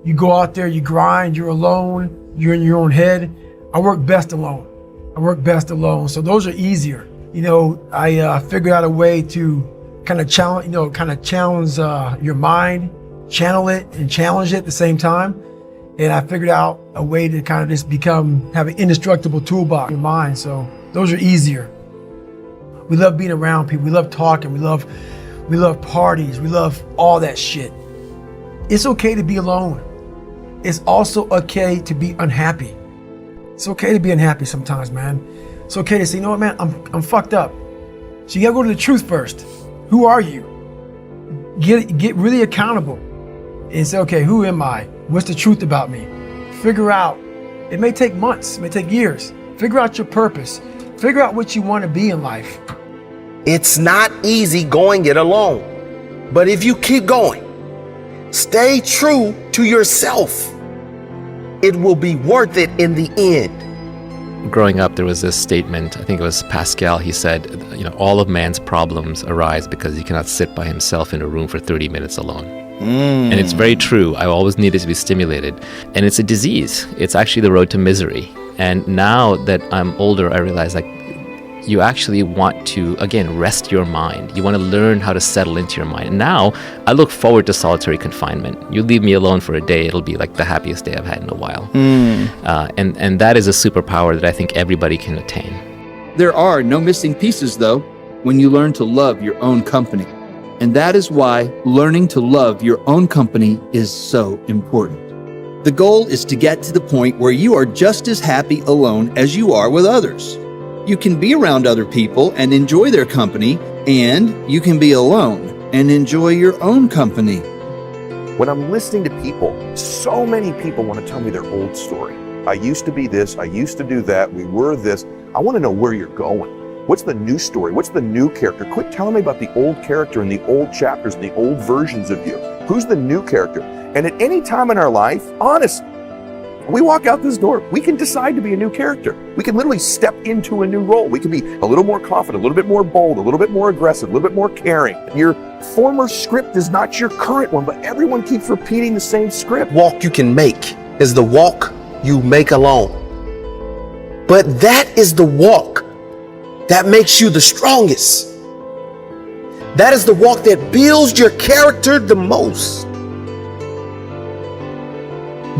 You go out there, you grind, you're alone, you're in your own head. I work best alone. So those are easier. I figured out a way to kind of challenge your mind, channel it and challenge it at the same time. And I figured out a way to kind of just have an indestructible toolbox in your mind. So those are easier. We love being around people. We love talking. We love parties. We love all that shit. It's okay to be alone. It's also okay to be unhappy. It's okay to be unhappy sometimes, man. It's okay to say, you know what, man, I'm fucked up. So you gotta go to the truth first. Who are you? Get really accountable and say, okay, who am I? What's the truth about me? Figure out. It may take months, it may take years. Figure out your purpose. Figure out what you want to be in life. It's not easy going it alone, but if you keep going, stay true to yourself, it will be worth it in the end. Growing up, there was this statement, I think it was Pascal, he said, all of man's problems arise because he cannot sit by himself in a room for 30 minutes alone. And it's very true. I always needed to be stimulated. And it's a disease. It's actually the road to misery. And now that I'm older, I realize you actually want to, again, rest your mind. You want to learn how to settle into your mind. And now I look forward to solitary confinement. You leave me alone for a day, it'll be like the happiest day I've had in a while. And that is a superpower that I think everybody can attain. There are no missing pieces, though, when you learn to love your own company. And that is why learning to love your own company is so important. The goal is to get to the point where you are just as happy alone as you are with others. You can be around other people and enjoy their company, and you can be alone and enjoy your own company. When I'm listening to people, so many people want to tell me their old story. I used to be this, I used to do that, we were this. I want to know where you're going. What's the new story? What's the new character? Quit telling me about the old character and the old chapters and the old versions of you. Who's the new character? And at any time in our life, honestly, we walk out this door, we can decide to be a new character. We can literally step into a new role. We can be a little more confident, a little bit more bold, a little bit more aggressive, a little bit more caring. Your former script is not your current one, but everyone keeps repeating the same script. Walk you can make is the walk you make alone. But that is the walk that makes you the strongest. That is the walk that builds your character the most.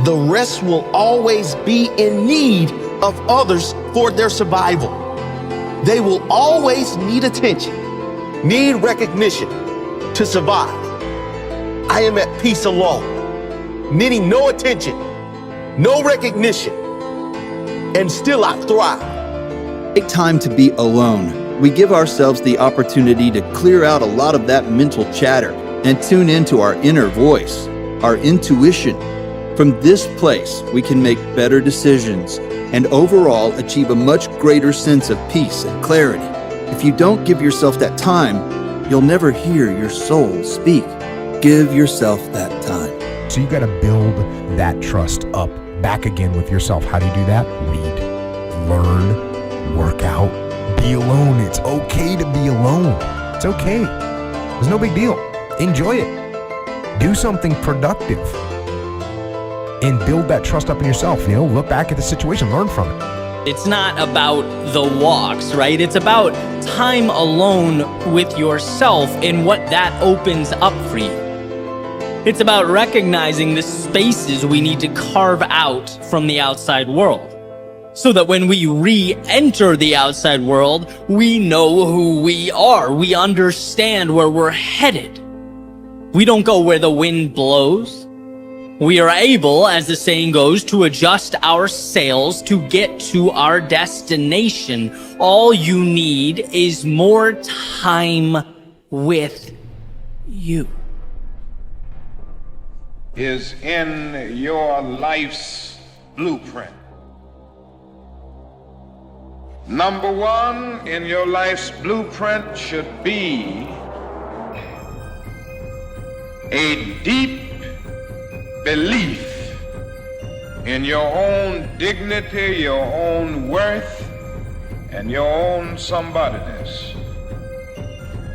The rest will always be in need of others for their survival. They will always need attention, need recognition to survive. I am at peace alone, needing no attention, no recognition, and still I thrive. Take time to be alone. We give ourselves the opportunity to clear out a lot of that mental chatter and tune into our inner voice, our intuition. From this place, we can make better decisions and overall achieve a much greater sense of peace and clarity. If you don't give yourself that time, you'll never hear your soul speak. Give yourself that time. So you got to build that trust up back again with yourself. How do you do that? Read, learn, work out, be alone. It's okay to be alone. It's okay. There's no big deal. Enjoy it. Do something productive and build that trust up in yourself. Look back at the situation, learn from it. It's not about the walks, right? It's about time alone with yourself and what that opens up for you. It's about recognizing the spaces we need to carve out from the outside world, so that when we re-enter the outside world, we know who we are. We understand where we're headed. We don't go where the wind blows. We are able, as the saying goes, to adjust our sails to get to our destination. All you need is more time with you. Is in your life's blueprint. Number one in your life's blueprint should be a deep belief in your own dignity, your own worth, and your own somebodyness.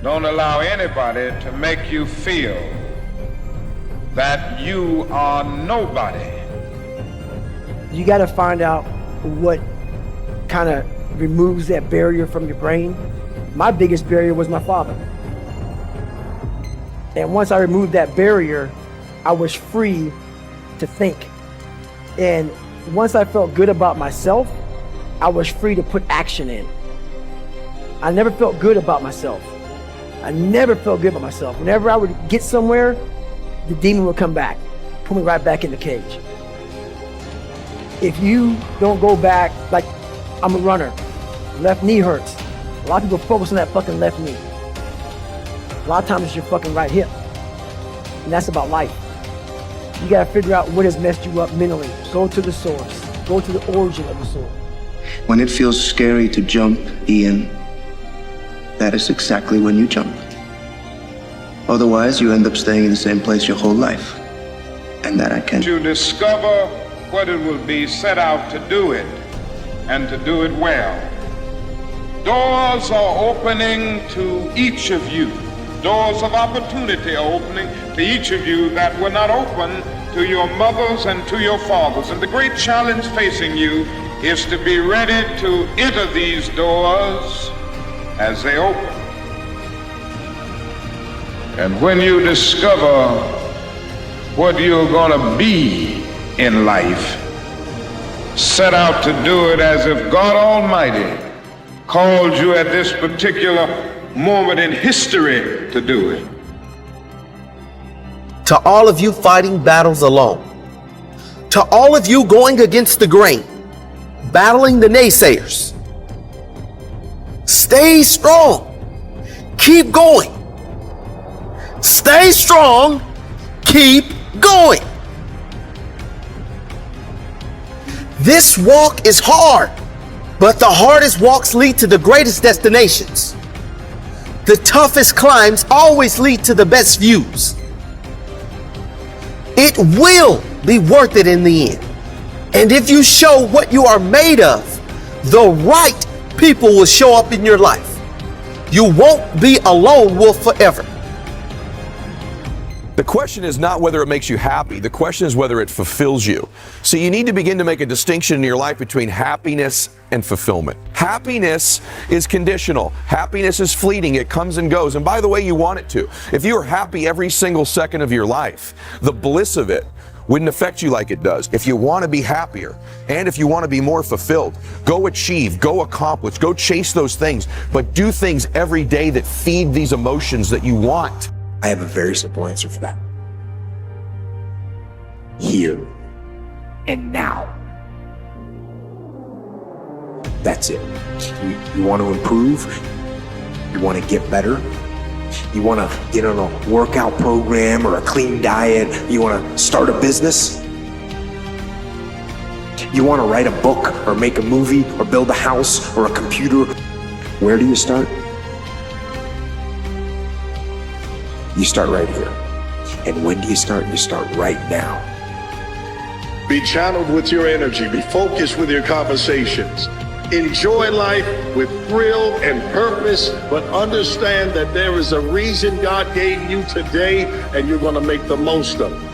Don't allow anybody to make you feel that you are nobody. You got to find out what kind of removes that barrier from your brain. My biggest barrier was my father. And once I removed that barrier, I was free to think. And once I felt good about myself, I was free to put action in. I never felt good about myself. I never felt good about myself. Whenever I would get somewhere, the demon would come back, put me right back in the cage. If you don't go back, like I'm a runner, left knee hurts. A lot of people focus on that fucking left knee. A lot of times it's your fucking right hip. And that's about life. You gotta figure out what has messed you up mentally. Go to the source. Go to the origin of the source. When it feels scary to jump, Ian, that is exactly when you jump. Otherwise, you end up staying in the same place your whole life. And that I can. To discover what it will be, set out to do it, and to do it well. Doors are opening to each of you. Doors of opportunity are opening to each of you that were not open to your mothers and to your fathers. And the great challenge facing you is to be ready to enter these doors as they open. And when you discover what you're going to be in life, set out to do it as if God Almighty called you at this particular moment in history to do it. To all of you fighting battles alone, to all of you going against the grain, battling the naysayers, stay strong, keep going. Stay strong, keep going. This walk is hard, but the hardest walks lead to the greatest destinations. The toughest climbs always lead to the best views. It will be worth it in the end. And if you show what you are made of, the right people will show up in your life. You won't be a lone wolf forever. The question is not whether it makes you happy. The question is whether it fulfills you. So you need to begin to make a distinction in your life between happiness and fulfillment. Happiness is conditional. Happiness is fleeting. It comes and goes. And by the way, you want it to. If you are happy every single second of your life, the bliss of it wouldn't affect you like it does. If you want to be happier and if you want to be more fulfilled, go achieve, go accomplish, go chase those things, but do things every day that feed these emotions that you want. I have a very simple answer for that. Here and now. That's it. You want to improve? You want to get better? You want to get on a workout program or a clean diet? You want to start a business? You want to write a book or make a movie or build a house or a computer? Where do you start? You start right here. And when do you start? You start right now. Be channeled with your energy. Be focused with your conversations. Enjoy life with thrill and purpose, but understand that there is a reason God gave you today, and you're going to make the most of it.